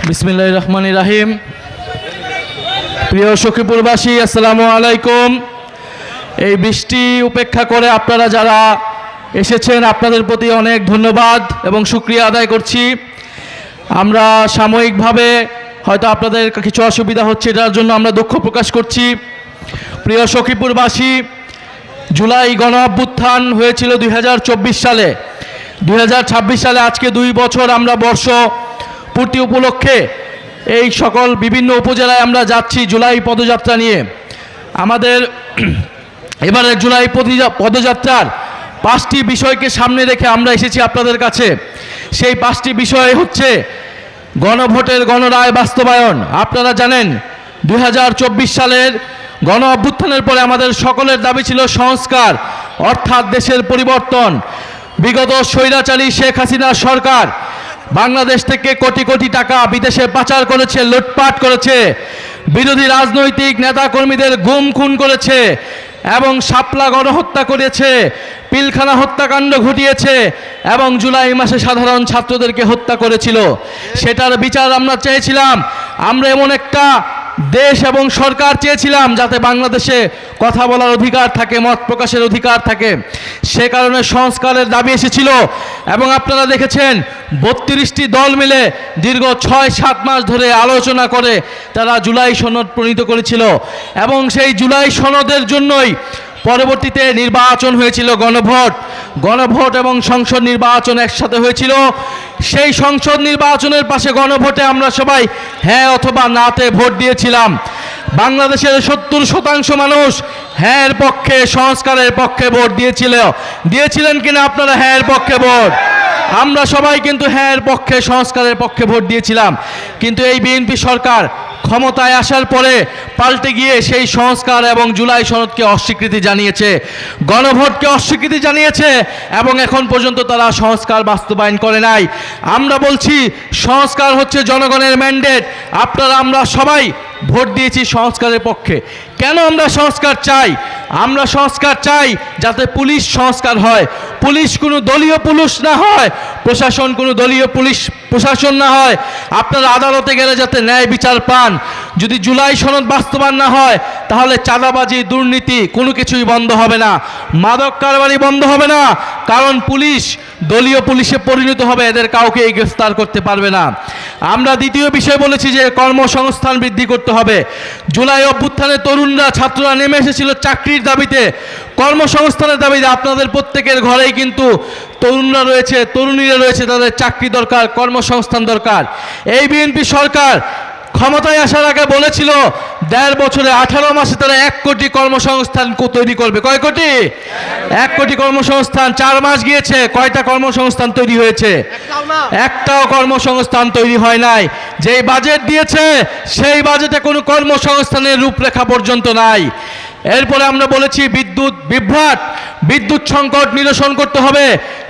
বিসমিল্লাহির রহমানির রহিম। প্রিয় সখীপুরবাসী, আসসালামু আলাইকুম। এই বৃষ্টি উপেক্ষা করে আপনারা যারা এসেছেন আপনাদের প্রতি অনেক ধন্যবাদ এবং শুকরিয়া আদায় করছি। আমরা সাময়িকভাবে হয়তো আপনাদের কিছু অসুবিধা হচ্ছে, এটার জন্য আমরা দুঃখ প্রকাশ করছি। প্রিয় সখীপুরবাসী, জুলাই গণ অভ্যুত্থান হয়েছিল 2024 সালে। 2026 সালে আজকে 2 বছর আমরা বর্ষ পূর্তি উপলক্ষে এই সকল বিভিন্ন উপজেলায় আমরা যাচ্ছি জুলাই পদযাত্রা নিয়ে। আমাদের এবারে জুলাই পদযাত্রার 5টি বিষয়কে সামনে রেখে আমরা এসেছি আপনাদের কাছে। সেই 5টি বিষয় হচ্ছে গণভোটের গণরায় বাস্তবায়ন। আপনারা জানেন 2024 সালের গণ অভ্যুত্থানের পরে আমাদের সকলের দাবি ছিল সংস্কার, অর্থাৎ দেশের পরিবর্তন। বিগত স্বৈরাচারী শেখ হাসিনা সরকার বাংলাদেশ থেকে কোটি কোটি টাকা বিদেশে পাচার করেছে, লুটপাট করেছে, বিরোধী রাজনৈতিক নেতাকর্মীদের গুম খুন করেছে এবং শাপলা গণহত্যা করেছে, পিলখানা হত্যাকাণ্ড ঘটিয়েছে এবং জুলাই মাসে সাধারণ ছাত্রদেরকে হত্যা করেছিল। সেটার বিচার আমরা চেয়েছিলাম। আমরা এমন একটা দেশ এবং সরকার চেয়েছিলাম যাতে বাংলাদেশে কথা বলার অধিকার থাকে, মত প্রকাশের অধিকার থাকে। সে কারণে সংস্কারের দাবি এসেছিল এবং আপনারা দেখেছেন 32টি দল মিলে দীর্ঘ 6-7 মাস ধরে আলোচনা করে তারা জুলাই সনদ প্রণীত করেছিল এবং সেই জুলাই সনদের জন্যই পরবর্তীতে নির্বাচন হয়েছিল, গণভোট এবং সংসদ নির্বাচন একসাথে হয়েছিল। সেই সংসদ নির্বাচনের পাশে গণভোটে আমরা সবাই হ্যাঁ অথবা নাতে ভোট দিয়েছিলাম। বাংলাদেশের 70% মানুষ হ্যাঁ এর পক্ষে, সংস্কারের পক্ষে ভোট দিয়েছিলেন কিনা আপনারা? হ্যাঁ এর পক্ষে ভোট। আমরা সবাই কিন্তু হ্যাঁ এর পক্ষে, সংস্কারের পক্ষে ভোট দিয়েছিলাম। কিন্তু এই বিএনপি সরকার ক্ষমতায় আসার পরে পাল্টে গিয়ে সেই সংস্কার এবং জুলাই সনদকে অস্বীকৃতি জানিয়েছে, গণভোটকে অস্বীকৃতি জানিয়েছে এবং এখন পর্যন্ত তারা সংস্কার বাস্তবায়ন করে নাই। আমরা বলছি সংস্কার হচ্ছে জনগণের ম্যান্ডেট। আমরা সবাই ভোট দিয়েছি সংস্কারের পক্ষে। কেন আমরা সংস্কার চাই? আমরা সংস্কার চাই যাতে পুলিশ সংস্কার হয়, পুলিশ কোনো দলীয় পুলিশ না হয়, প্রশাসন কোনো দলীয় প্রশাসন না হয়। আপনারা আদালতে গেলে যাতে ন্যায় বিচার পান। যদি জুলাই সনদ বাস্তবায়ন না হয় তাহলে চাঁদাবাজি, দুর্নীতি কোনো কিছুই বন্ধ হবে না, মাদক কারবারি বন্ধ হবে না, কারণ পুলিশ দলীয় পুলিশে পরিণত হবে, এদের কাউকে গ্রেফতার করতে পারবে না। আমরা দ্বিতীয় বিষয় বলেছি যে কর্মসংস্থান বৃদ্ধি করতে হবে। জুলাই অভ্যুত্থানে তরুণরা, ছাত্ররা নেমে এসেছিল চাকরির দাবিতে, কর্মসংস্থানের দাবিতে। আপনাদের প্রত্যেকের ঘরেই কিন্তু তরুণরা রয়েছে, তরুণীরা রয়েছে, তাদের চাকরি দরকার, কর্মসংস্থান দরকার। এই বিএনপি সরকার ক্ষমতায় আসার আগে বলেছিল 1.5 বছরে 18 মাসে তারা 1 কোটি কর্মসংস্থান তৈরি করবে। কয় কোটি? 1 কোটি কর্মসংস্থান। 4 মাস গিয়েছে, কয়টা কর্মসংস্থান তৈরি হয়েছে? একটাও কর্মসংস্থান তৈরি হয় নাই। যেই বাজেট দিয়েছে সেই বাজেটে কোনো কর্মসংস্থানের রূপরেখা পর্যন্ত নাই। এরপরে আমরা বলেছি বিদ্যুৎ সংকট নিরসন করতে হবে।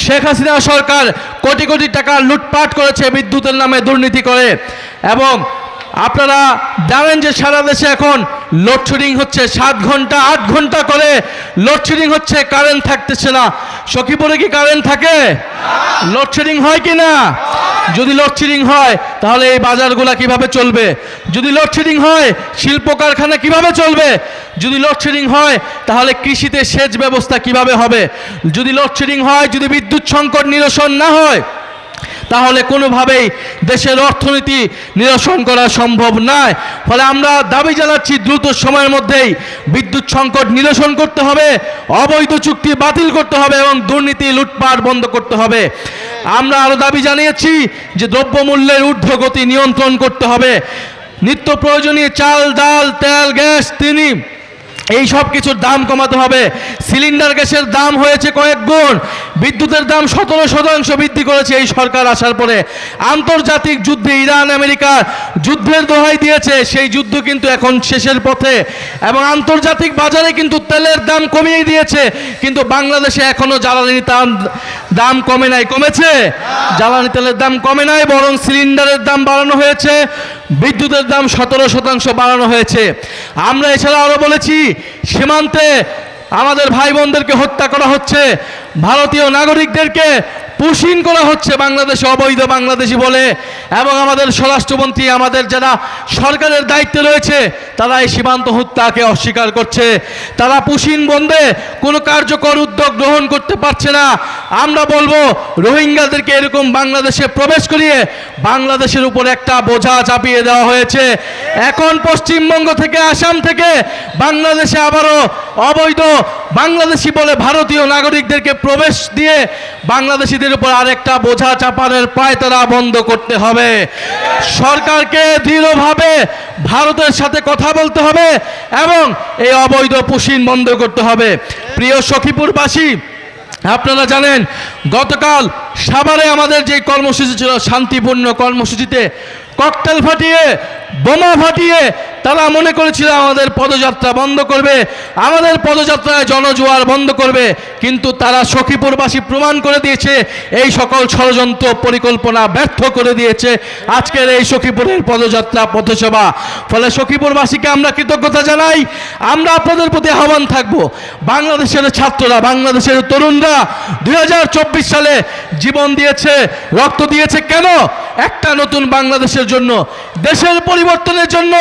শেখ হাসিনা সরকার কোটি কোটি টাকা লুটপাট করেছে বিদ্যুতের নামে, দুর্নীতি করে। এবং আপনারা জানেন যে সারা দেশে এখন লোডশেডিং হচ্ছে, 7 ঘন্টা 8 ঘন্টা করে লোডশেডিং হচ্ছে, কারেন্ট থাকতেছে না। সখীপুরে কি কারেন্ট থাকে? লোডশেডিং হয় কি না? যদি লোডশেডিং হয় তাহলে এই বাজারগুলা কিভাবে চলবে? যদি লোডশেডিং হয় শিল্প কারখানা কিভাবে চলবে? যদি লোডশেডিং হয় তাহলে কৃষিতে সেচ ব্যবস্থা কিভাবে হবে? যদি লোডশেডিং হয়, যদি বিদ্যুৎ সংকট নিরসন না হয় তাহলে কোনোভাবেই দেশের অর্থনীতি নিরসন করা সম্ভব নয়। ফলে আমরা দাবি জানাচ্ছি দ্রুত সময়ের মধ্যেই বিদ্যুৎ সংকট নিরসন করতে হবে, অবৈধ চুক্তি বাতিল করতে হবে এবং দুর্নীতি, লুটপাট বন্ধ করতে হবে। আমরা আরও দাবি জানিয়েছি যে দ্রব্যমূল্যের ঊর্ধ্বগতি নিয়ন্ত্রণ করতে হবে। নিত্য প্রয়োজনীয় চাল, ডাল, তেল, গ্যাস, চিনি এই সব কিছুর দাম কমাতে হবে। সিলিন্ডার গ্যাসের দাম হয়েছে কয়েক গুণ, বিদ্যুতের দাম 17% বৃদ্ধি করেছে এই সরকার আসার পরে। আন্তর্জাতিক যুদ্ধে ইরান আমেরিকা যুদ্ধের দোহাই দিয়েছে, সেই যুদ্ধ কিন্তু এখন শেষের পথে এবং আন্তর্জাতিক বাজারে কিন্তু তেলের দাম কমিয়ে দিয়েছে। কিন্তু বাংলাদেশে এখনো জ্বালানি দাম কমে নাই। কমেছে? জ্বালানি তেলের দাম কমে নাই, বরং সিলিন্ডারের দাম বাড়ানো হয়েছে, বিদ্যুতের দাম 17% বাড়ানো হয়েছে। আমরা এছাড়া আরও বলেছি সীমান্তে আমাদের ভাই বোনদেরকে হত্যা করা হচ্ছে, ভারতীয় নাগরিকদেরকে পুশিন করা হচ্ছে বাংলাদেশে অবৈধ বাংলাদেশি বলে, এবং আমাদের স্বরাষ্ট্রমন্ত্রী, আমাদের যারা সরকারের দায়িত্বে রয়েছে, তারা এই সীমান্ত হত্যাকে অস্বীকার করছে। তারা পুশিন বন্ধে কোনো কার্যকর উদ্যোগ গ্রহণ করতে পারছে না। আমরা বলবো, রোহিঙ্গাদেরকে এরকম বাংলাদেশে প্রবেশ করিয়ে বাংলাদেশের উপর একটা বোঝা চাপিয়ে দেওয়া হয়েছে। এখন পশ্চিমবঙ্গ থেকে, আসাম থেকে বাংলাদেশে আবারও অবৈধ বাংলাদেশি বলে ভারতীয় নাগরিকদেরকে প্রবেশ দিয়ে বাংলাদেশিদের উপর আরেকটা বোঝা চাপানোর পায়তারা বন্ধ করতে হবে। সরকারকে দৃঢ়ভাবে ভারতের সাথে কথা বলতে হবে এবং এই অবৈধ পুশিন বন্ধ করতে হবে। প্রিয় সখীপুরবাসী, আপনারা জানেন গতকাল সাভারে আমাদের যে কর্মসূচি ছিল, শান্তিপূর্ণ কর্মসূচিতে ককটেল ফাটিয়ে, বোমা ফাটিয়ে তারা মনে করেছিল আমাদের পদযাত্রা বন্ধ করবে, আমাদের পদযাত্রায় জনজোয়ার বন্ধ করবে, কিন্তু তারা সখীপুরবাসী প্রমাণ করে দিয়েছে এই সকল ষড়যন্ত্র পরিকল্পনা ব্যর্থ করে দিয়েছে আজকের এই সখীপুরের পদযাত্রা পথসভা। ফলে সখীপুরবাসীকে আমরা কৃতজ্ঞতা জানাই। আমরা আপনাদের প্রতি আহ্বান থাকবো, বাংলাদেশের ছাত্ররা, বাংলাদেশের তরুণরা 2024 সালে জীবন দিয়েছে, রক্ত দিয়েছে কেন? একটা নতুন বাংলাদেশের জন্য, দেশের পরিবর্তনের জন্য।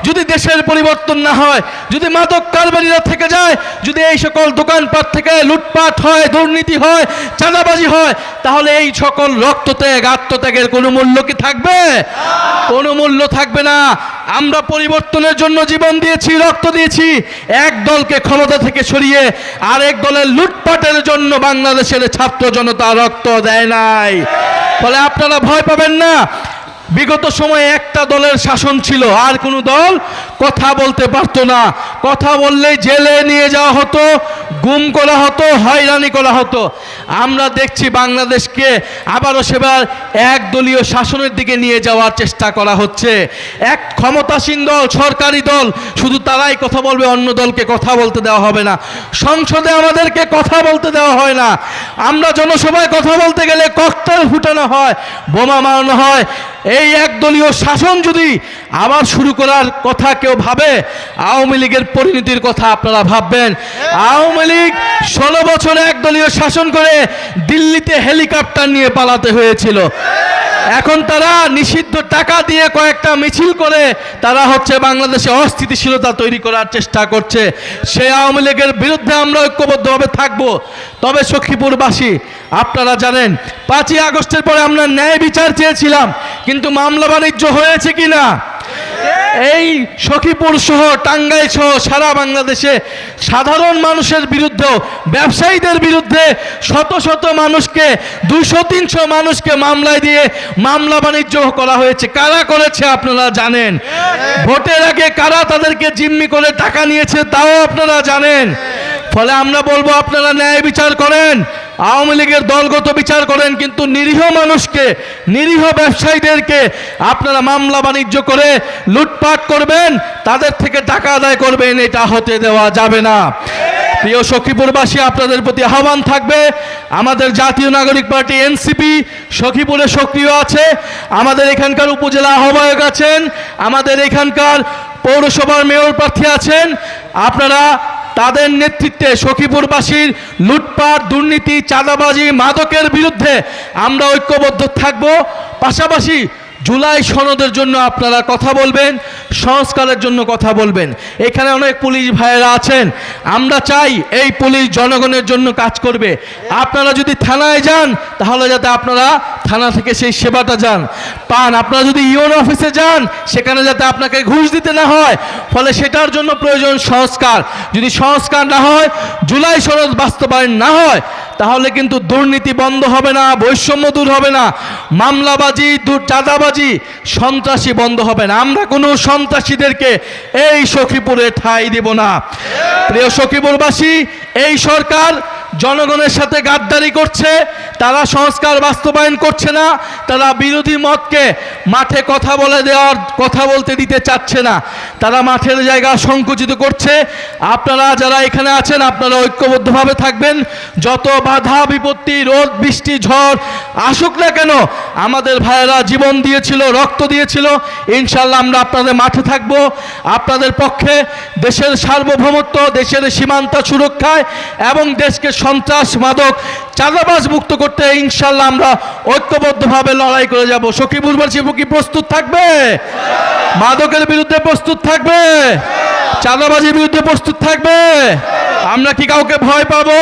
যদি দেশের পরিবর্তন না হয়, যদি মাদক কারবারিরা থেকে যায়, যদি এই সকল দোকানপাট থেকে লুটপাট হয়, দুর্নীতি হয়, চাঁদাবাজি হয়, তাহলে এই সকল রক্তত্যাগ, আত্মত্যাগের কোনো মূল্য কি থাকবে? কোনো মূল্য থাকবে না। আমরা পরিবর্তনের জন্য জীবন দিয়েছি, রক্ত দিয়েছি। এক দলকে ক্ষমতা থেকে সরিয়ে আরেক দলের লুটপাটের জন্য বাংলাদেশের ছাত্র জনতা রক্ত দেয় নাই। ফলে আপনারা ভয় পাবেন না। বিগত সময়ে একটা দলের শাসন ছিল, আর কোনো দল কথা বলতে পারতো না। কথা বললেই জেলে নিয়ে যাওয়া হতো, গুম করা হতো, হয়রানি করা হতো। আমরা দেখছি বাংলাদেশকে আবারও সেবার একদলীয় শাসনের দিকে নিয়ে যাওয়ার চেষ্টা করা হচ্ছে। এক ক্ষমতাসীন দল, সরকারি দল, শুধু তারাই কথা বলবে, অন্য দলকে কথা বলতে দেওয়া হবে না। সংসদে আমাদেরকে কথা বলতে দেওয়া হয় না। আমরা জনসভায় কথা বলতে গেলে ককটেল ফুটানো হয়, বোমা মারানো হয়। এই একদলীয় শাসন যদি আবার শুরু করার কথা কেউ ভাবে, আওয়ামী লীগের পরিণতির কথা আপনারা ভাববেন। আওয়ামী লীগ 16 বছর একদলীয় শাসন করে দিল্লিতে হেলিকপ্টার নিয়ে পালাতে হয়েছিল। এখন তারা নিষিদ্ধ টাকা দিয়ে কয়েকটা মিছিল করে তারা হচ্ছে বাংলাদেশে অস্থিতিশীলতা তৈরি করার চেষ্টা করছে। সেই আওয়ামী লীগের বিরুদ্ধে আমরা ঐক্যবদ্ধভাবে থাকব। তবে সখীপুরবাসী, আপনারা জানেন 5ই আগস্টের পরে আমরা ন্যায় বিচার চেয়েছিলাম, কিন্তু মামলা বাণিজ্য হয়েছে কিনা? এই সখীপুর সহ, টাঙ্গাইল সহ সারা বাংলাদেশে সাধারণ মানুষের বিরুদ্ধেও, ব্যবসায়ীদের বিরুদ্ধে শত শত মানুষকে, 200-300 মানুষকে মামলায় দিয়ে মামলা বাণিজ্য করা হয়েছে। কারা করেছে আপনারা জানেন। ভোটের আগে কারা তাদেরকে জিম্মি করে টাকা নিয়েছে তাও আপনারা জানেন। ফলে আমরা বলবো, আপনারা ন্যায় বিচার করেন, আওয়ামী লীগের দলগত বিচার করেন, কিন্তু নিরীহ মানুষকে, নিরীহ ব্যবসায়ীদেরকে আপনারা মামলা বাণিজ্য করে লুটপাট করবেন, তাদের থেকে টাকা আদায় করবেন, এটা হতে দেওয়া যাবে না। প্রিয় সখীপুরবাসী, আপনাদের প্রতি আহ্বান থাকবে, আমাদের জাতীয় নাগরিক পার্টি এনসিপি সখীপুরে সক্রিয় আছে। আমাদের এখানকার উপজেলা আহ্বায়ক আছেন, আমাদের এখানকার পৌরসভার মেয়র প্রার্থী আছেন। আপনারা তাদের নেতৃত্বে সখীপুরবাসীর লুটপাট, দুর্নীতি, চাঁদাবাজি, মাদকের বিরুদ্ধে আমরা ঐক্যবদ্ধ থাকব। পাশাপাশি জুলাই সনদের জন্য আপনারা কথা বলবেন, সংস্কারের জন্য কথা বলবেন। এখানে অনেক পুলিশ ভাইয়েরা আছেন, আমরা চাই এই পুলিশ জনগণের জন্য কাজ করবে। আপনারা যদি থানায় যান, তাহলে যাতে আপনারা থানা থেকে সেই সেবাটা পান। আপনারা যদি ইউএন অফিসে যান, সেখানে যাতে আপনাকে ঘুষ দিতে না হয়। ফলে সেটার জন্য প্রয়োজন সংস্কার। যদি সংস্কার না হয়, জুলাই সনদ বাস্তবায়ন না হয়, তাহলে কিন্তু দুর্নীতি বন্ধ হবে না, বৈষম্য দূর হবে না, মামলাবাজি, চাঁদাবাজি, সন্ত্রাসী বন্ধ হবে না। আমরা কোনো সন্ত্রাসীদেরকে এই সখীপুরে ঠাঁই দেব না। প্রিয় সখীপুরবাসী, এই সরকার জনগণের সাথে গাদ্দারি করছে। তারা সংস্কার বাস্তবায়ন করছে না, তারা বিরোধী মতকে মাঠে কথা বলতে দিতে চাচ্ছে না, তারা মাঠের জায়গা সংকুচিত করছে। আপনারা যারা এখানে আছেন, আপনারা ঐক্যবদ্ধভাবে থাকবেন। যত বাধা বিপত্তি, রোদ বৃষ্টি ঝড় আসুক না কেন, আমাদের ভাইয়েরা জীবন দিয়েছিল, রক্ত দিয়েছিল। ইনশাল্লাহ আমরা আপনাদের মাঠে থাকব, আপনাদের পক্ষে দেশের সার্বভৌমত্ব, দেশের সীমান্ত সুরক্ষায় এবং দেশকে সন্ত্রাস, মাদক, চাঁদাবাজ মুক্ত করতে ইনশাল্লাহ আমরা ঐক্যবদ্ধভাবে লড়াই করে যাব। সখীপুরবাসী কি প্রস্তুত থাকবে? মাদকের বিরুদ্ধে প্রস্তুত থাকবে? চাঁদাবাজির বিরুদ্ধে প্রস্তুত থাকবে? আমরা কি কাউকে ভয় পাবো?